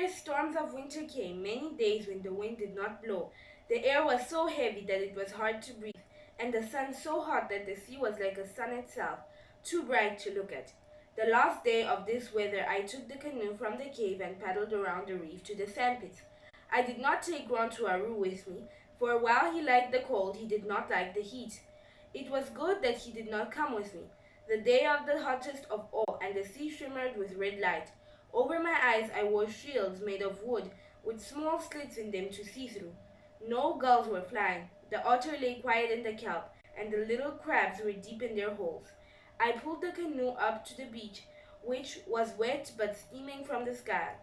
Fierce storms of winter came, many days when the wind did not blow. The air was so heavy that it was hard to breathe, and the sun so hot that the sea was like the sun itself, too bright to look at. The last day of this weather I took the canoe from the cave and paddled around the reef to the sandpits. I did not take Aru with me, for while he liked the cold, he did not like the heat. It was good that he did not come with me. The day of the hottest of all, and the sea shimmered with red light. Over my eyes I wore shields made of wood, with small slits in them to see through. No gulls were flying. The otter lay quiet in the kelp, and the little crabs were deep in their holes. I pulled the canoe up to the beach, which was wet but steaming from the sky.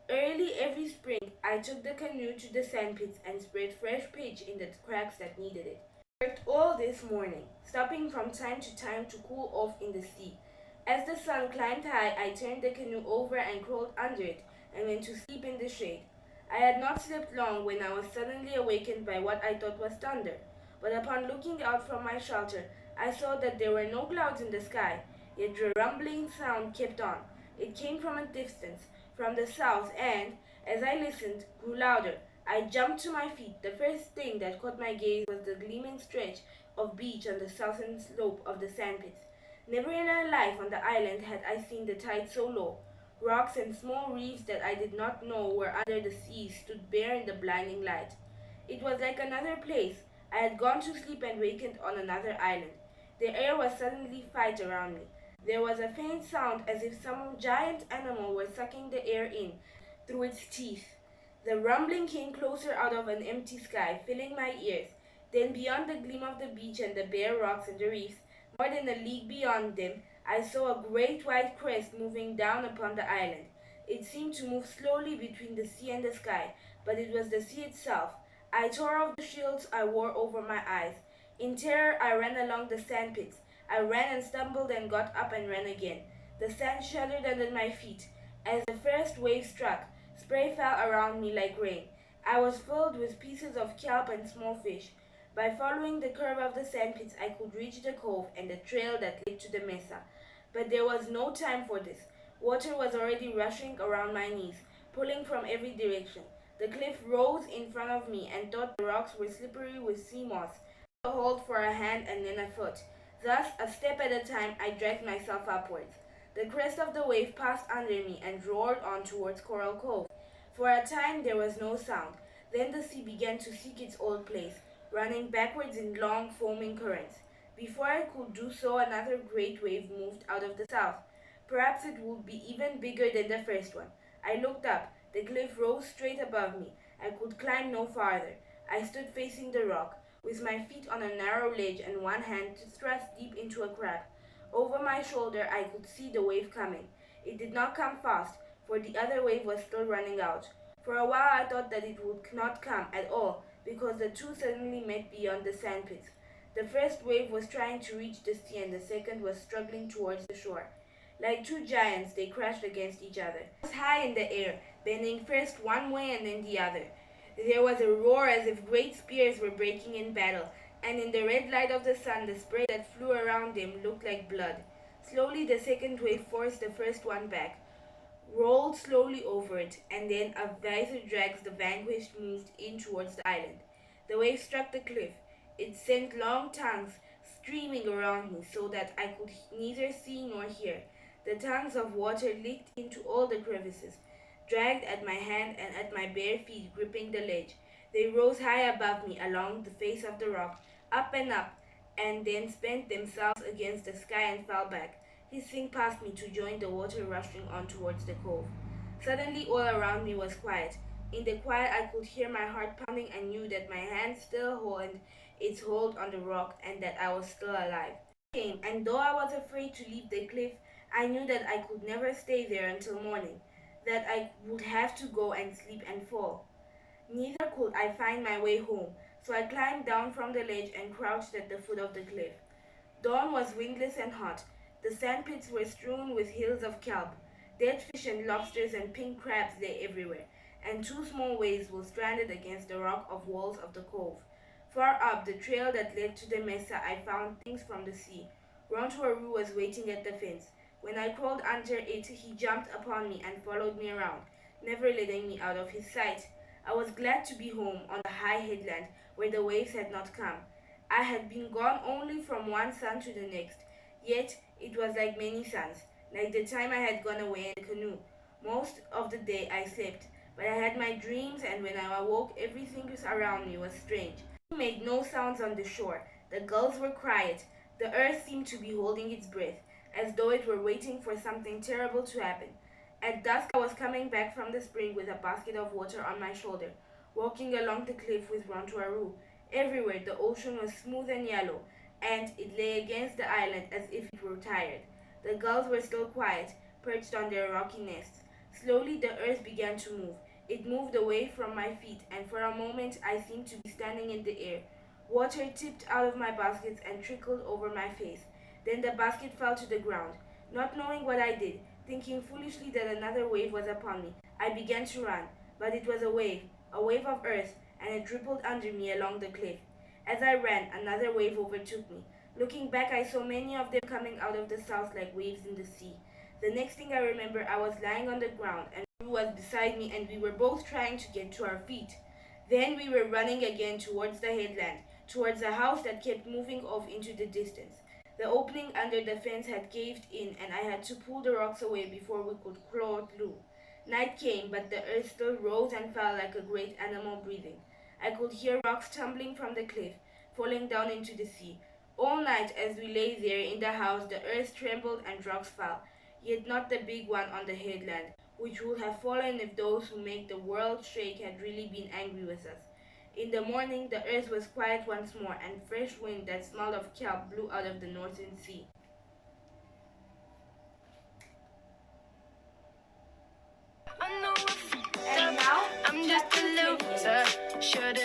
Early every spring, I took the canoe to the sandpits and spread fresh pitch in the cracks that needed it. I worked all this morning, stopping from time to time to cool off in the sea. As the sun climbed high, I turned the canoe over and crawled under it and went to sleep in the shade. I had not slept long when I was suddenly awakened by what I thought was thunder. But upon looking out from my shelter, I saw that there were no clouds in the sky, yet the rumbling sound kept on. It came from a distance, from the south, and, as I listened, grew louder. I jumped to my feet. The first thing that caught my gaze was the gleaming stretch of beach on the southern slope of the sandpits. Never in my life on the island had I seen the tide so low. Rocks and small reefs that I did not know were under the sea stood bare in the blinding light. It was like another place. I had gone to sleep and wakened on another island. The air was suddenly fight around me. There was a faint sound as if some giant animal were sucking the air in through its teeth. The rumbling came closer out of an empty sky, filling my ears. Then beyond the gleam of the beach and the bare rocks and the reefs, more than a league beyond them, I saw a great white crest moving down upon the island. It seemed to move slowly between the sea and the sky, but it was the sea itself. I tore off the shields I wore over my eyes. In terror, I ran along the sandpits. I ran and stumbled and got up and ran again. The sand shuddered under my feet. As the first wave struck, spray fell around me like rain. I was filled with pieces of kelp and small fish. By following the curve of the sandpits, I could reach the cove and the trail that led to the mesa. But there was no time for this. Water was already rushing around my knees, pulling from every direction. The cliff rose in front of me and thought the rocks were slippery with sea moss. A hold for a hand and then a foot. Thus, a step at a time, I dragged myself upwards. The crest of the wave passed under me and roared on towards Coral Cove. For a time there was no sound. Then the sea began to seek its old place, running backwards in long, foaming currents. Before I could do so, another great wave moved out of the south. Perhaps it would be even bigger than the first one. I looked up. The cliff rose straight above me. I could climb no farther. I stood facing the rock, with my feet on a narrow ledge and one hand thrust deep into a crack. Over my shoulder I could see the wave coming. It did not come fast, for the other wave was still running out. For a while I thought that it would not come at all, because the two suddenly met beyond the sandpits. The first wave was trying to reach the sea and the second was struggling towards the shore. Like two giants, they crashed against each other. I was high in the air, bending first one way and then the other. There was a roar as if great spears were breaking in battle, and in the red light of the sun the spray that flew around them looked like blood. Slowly the second wave forced the first one back, rolled slowly over it, and then a wiser drags the vanquished moved in towards the island. The wave struck the cliff. It sent long tongues streaming around me so that I could neither see nor hear. The tongues of water licked into all the crevices, dragged at my hand and at my bare feet gripping the ledge. They rose high above me along the face of the rock, up, and then spent themselves against the sky and fell back, hissing past me to join the water rushing on towards the cove. Suddenly all around me was quiet. In the quiet I could hear my heart pounding and knew that my hand still held its hold on the rock and that I was still alive. Came, and though I was afraid to leave the cliff, I knew that I could never stay there until morning, that I would have to go and sleep and fall. Neither could I find my way home, so I climbed down from the ledge and crouched at the foot of the cliff. Dawn was windless and hot. The sandpits were strewn with hills of kelp. Dead fish and lobsters and pink crabs lay everywhere, and two small waves were stranded against the rock of walls of the cove. Far up the trail that led to the mesa I found things from the sea. Aru was waiting at the fence. When I crawled under it, he jumped upon me and followed me around. never letting me out of his sight. I was glad to be home on the high headland where the waves had not come. I had been gone only from one sun to the next, yet it was like many suns, like the time I had gone away in the canoe. Most of the day I slept, but I had my dreams, and when I awoke, everything around me was strange. We made no sounds on the shore. The gulls were quiet. The earth seemed to be holding its breath, as though it were waiting for something terrible to happen. At dusk, I was coming back from the spring with a basket of water on my shoulder, walking along the cliff with Rontuaru. Everywhere, the ocean was smooth and yellow, and it lay against the island as if it were tired. The gulls were still quiet, perched on their rocky nests. Slowly, the earth began to move. It moved away from my feet, and for a moment I seemed to be standing in the air. Water tipped out of my baskets and trickled over my face. Then the basket fell to the ground. Not knowing what I did, thinking foolishly that another wave was upon me, I began to run. But it was a wave of earth, and it rippled under me along the cliff. As I ran, another wave overtook me. Looking back, I saw many of them coming out of the south like waves in the sea. The next thing I remember, I was lying on the ground, and Rue was beside me, and we were both trying to get to our feet. Then we were running again towards the headland, towards a house that kept moving off into the distance. The opening under the fence had caved in, and I had to pull the rocks away before we could crawl through. Night came, but the earth still rose and fell like a great animal breathing. I could hear rocks tumbling from the cliff, falling down into the sea. All night, as we lay there in the house, the earth trembled and rocks fell, yet not the big one on the headland, which would have fallen if those who make the world shake had really been angry with us. In the morning, the earth was quiet once more, and fresh wind that smelled of kelp blew out of the northern sea. And now, I'm just a loser. Should've